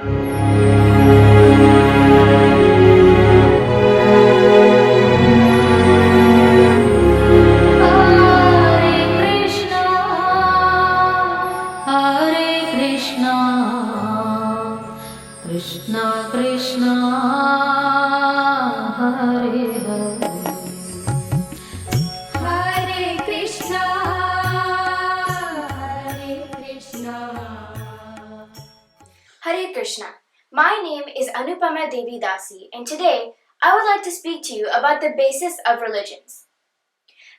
Krishna Krishna Hare Hare Hare Krishna Hare Krishna. Hare Krishna. My name is Anupama Devi Dasi, and today I would like to speak to you about the basis of religions.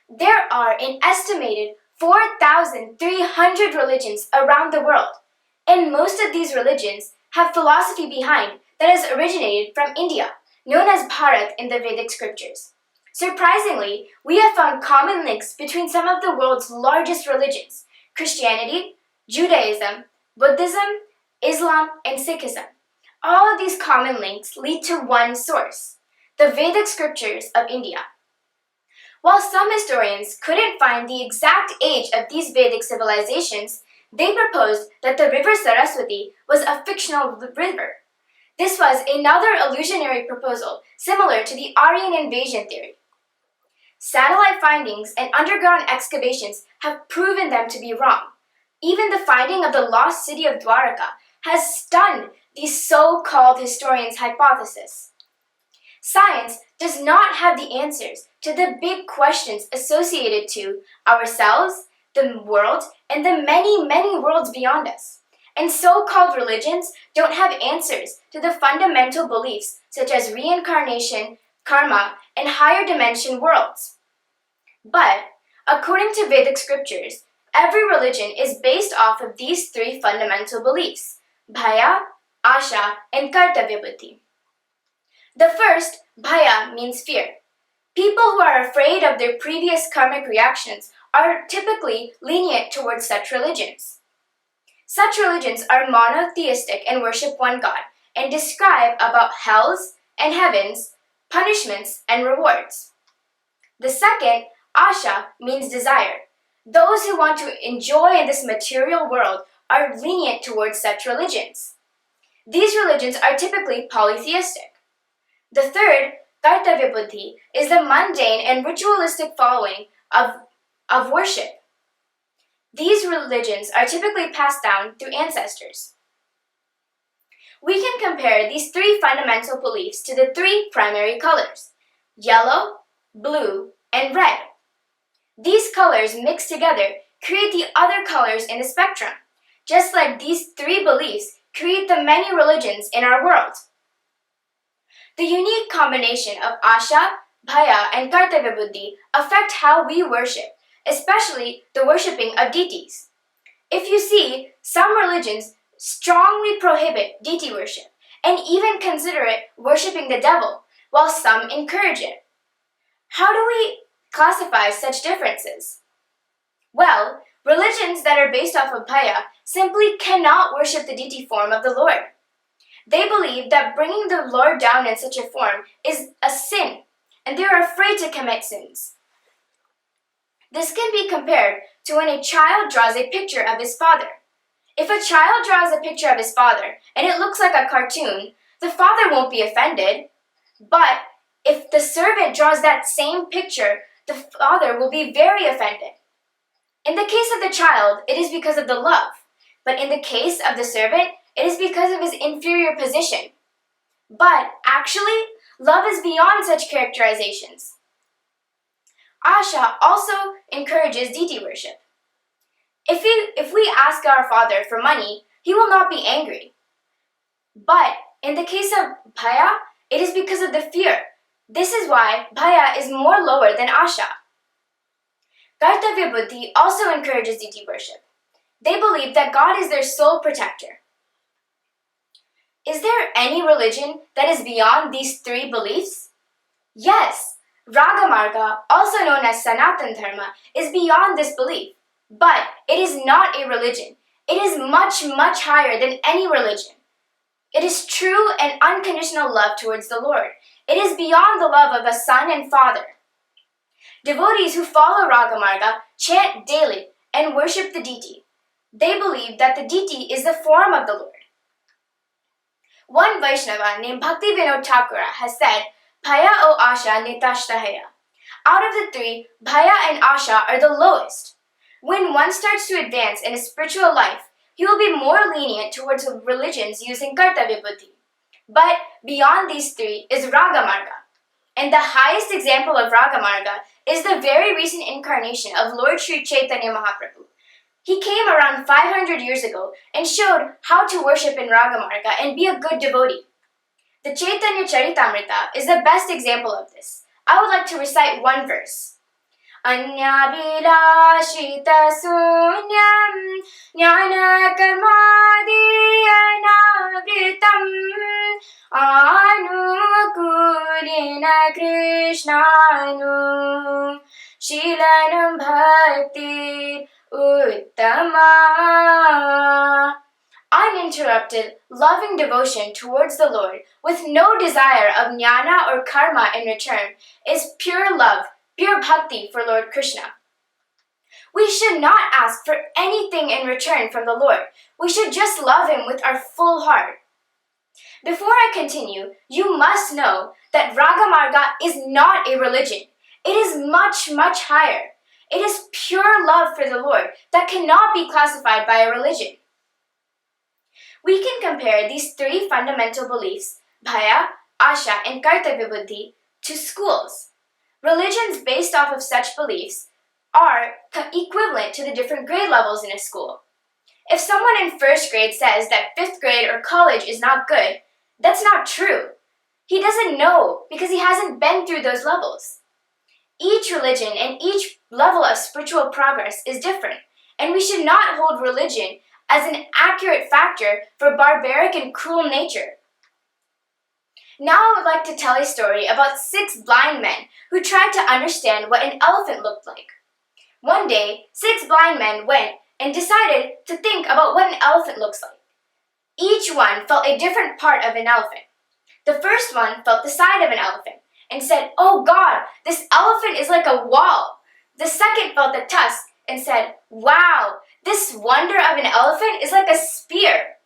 There are an estimated 4,300 religions around the world, and most of these religions have philosophy behind that has originated from India, known as Bharat in the Vedic scriptures. Surprisingly, we have found common links between some of the world's largest religions: Christianity, Judaism, Buddhism, Islam, and Sikhism. All of these common links lead to one source: the Vedic scriptures of India. While some historians couldn't find the exact age of these Vedic civilizations, they proposed that the river Saraswati was a fictional river. This was another illusionary proposal similar to the Aryan invasion theory. Satellite findings and underground excavations have proven them to be wrong. Even the finding of the lost city of Dwaraka has stunned these so-called historians' hypothesis. Science does not have the answers to the big questions associated to ourselves, the world, and the many, many worlds beyond us. And so-called religions don't have answers to the fundamental beliefs such as reincarnation, karma, and higher dimension worlds. But, according to Vedic scriptures, every religion is based off of these three fundamental beliefs: bhaya, asha, and kartavya buddhi. The first, bhaya, means fear. People who are afraid of their previous karmic reactions are typically lenient towards such religions. Such religions are monotheistic and worship one God, and describe about hells and heavens, punishments, and rewards. The second, asha, means desire. Those who want to enjoy in this material world are lenient towards such religions. These religions are typically polytheistic. The third, kartavya buddhi, is the mundane and ritualistic following of worship. These religions are typically passed down through ancestors. We can compare these three fundamental beliefs to the three primary colors: yellow, blue, and red. These colors mixed together create the other colors in the spectrum, just like these three beliefs create the many religions in our world. The unique combination of asha, bhaya, and kartavya buddhi affect how we worship, especially the worshipping of deities. If you see, some religions strongly prohibit deity worship and even consider it worshipping the devil, while some encourage it. How do we classify such differences? Well, religions that are based off of bhaya simply cannot worship the deity form of the Lord. They believe that bringing the Lord down in such a form is a sin, and they are afraid to commit sins. This can be compared to when a child draws a picture of his father. If a child draws a picture of his father and it looks like a cartoon, the father won't be offended. But if the servant draws that same picture, the father will be very offended. In the case of the child, it is because of the love. But in the case of the servant, it is because of his inferior position. But actually, love is beyond such characterizations. Asha also encourages deity worship. If we ask our father for money, he will not be angry. But in the case of bhaya, it is because of the fear. This is why bhaya is more lower than asha. Kartavya buddhi also encourages deity worship. They believe that God is their sole protector. Is there any religion that is beyond these three beliefs? Yes, Ragamarga, also known as Sanatan Dharma, is beyond this belief. But it is not a religion. It is much, much higher than any religion. It is true and unconditional love towards the Lord. It is beyond the love of a son and father. Devotees who follow Ragamarga chant daily and worship the deity. They believe that the deity is the form of the Lord. One Vaishnava named Bhakti Vinod Thakura has said, Bhaya o Asha nitashtahaya. Out of the three, Bhaya and Asha are the lowest. When one starts to advance in his spiritual life, he will be more lenient towards religions using Kartavya Buddhi. But beyond these three is Ragamarga. And the highest example of Ragamarga is the very recent incarnation of Lord Sri Chaitanya Mahaprabhu. He came around 500 years ago and showed how to worship in Ragamarga and be a good devotee. The Chaitanya Charitamrita is the best example of this. I would like to recite one verse. Anyabhilashita sunyam jnana karmadi anavritam anukulina krishnanu shilanam bhakti uttama. Uninterrupted, loving devotion towards the Lord with no desire of jnana or karma in return is pure love, pure bhakti for Lord Krishna. We should not ask for anything in return from the Lord. We should just love Him with our full heart. Before I continue, you must know that Ragamarga is not a religion. It is much, much higher. It is pure love for the Lord that cannot be classified by a religion. We can compare these three fundamental beliefs, Bhaya, Asha, and Kartavya Buddhi, to schools. Religions based off of such beliefs are equivalent to the different grade levels in a school. If someone in first grade says that fifth grade or college is not good, that's not true. He doesn't know because he hasn't been through those levels. Each religion and each level of spiritual progress is different, and we should not hold religion as an accurate factor for barbaric and cruel nature. Now I would like to tell a story about 6 blind men who tried to understand what an elephant looked like. One day, 6 blind men went and decided to think about what an elephant looks like. Each one felt a different part of an elephant. The first one felt the side of an elephant and said, "Oh God, this elephant is like a wall." The second felt the tusk and said, "Wow, this wonder of an elephant is like a spear."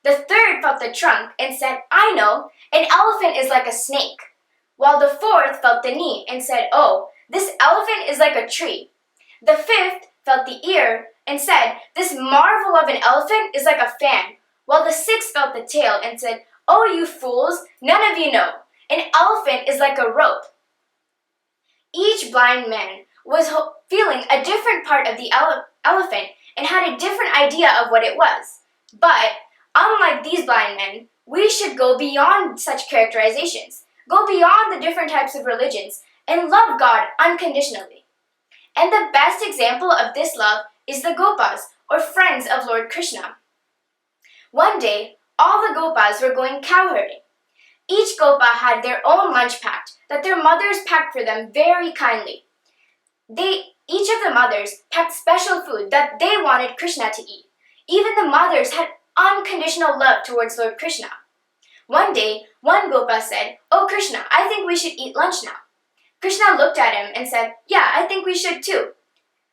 The third felt the trunk and said, "I know, an elephant is like a snake." While the fourth felt the knee and said, "Oh, this elephant is like a tree." The fifth felt the ear and said, "This marvel of an elephant is like a fan." While the sixth felt the tail and said, "Oh, you fools, none of you know. An elephant is like a rope." Each blind man was feeling a different part of the elephant and had a different idea of what it was. But unlike these blind men, we should go beyond such characterizations, go beyond the different types of religions, and love God unconditionally. And the best example of this love is the Gopas, or friends of Lord Krishna. One day, all the Gopas were going cow herding. Each Gopa had their own lunch packed that their mothers packed for them very kindly. Each of the mothers packed special food that they wanted Krishna to eat. Even the mothers had unconditional love towards Lord Krishna. One day, one Gopa said, "Oh Krishna, I think we should eat lunch now." Krishna looked at him and said, "Yeah, I think we should too."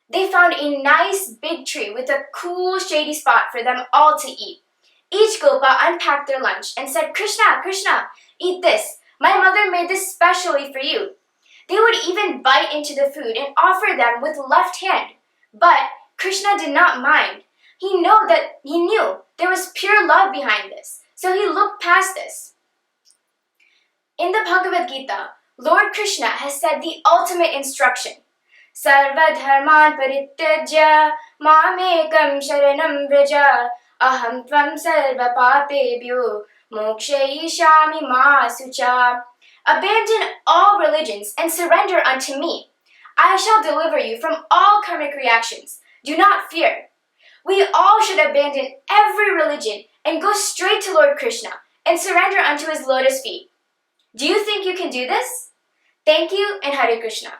They found a nice big tree with a cool shady spot for them all to eat. Each Gopa unpacked their lunch and said, "Krishna, Krishna, eat this. My mother made this specially for you." They would even bite into the food and offer them with left hand. But Krishna did not mind. He knew there was pure love behind this, so he looked past this. In the Bhagavad Gita, Lord Krishna has said the ultimate instruction. Sarva dharman parityajya mamekam sharanam vraja aham tvam sarva papebhyo mokshayishami ma sucha. Abandon all religions and surrender unto me. I shall deliver you from all karmic reactions. Do not fear. We all should abandon every religion and go straight to Lord Krishna and surrender unto his lotus feet. Do you think you can do this? Thank you and Hare Krishna.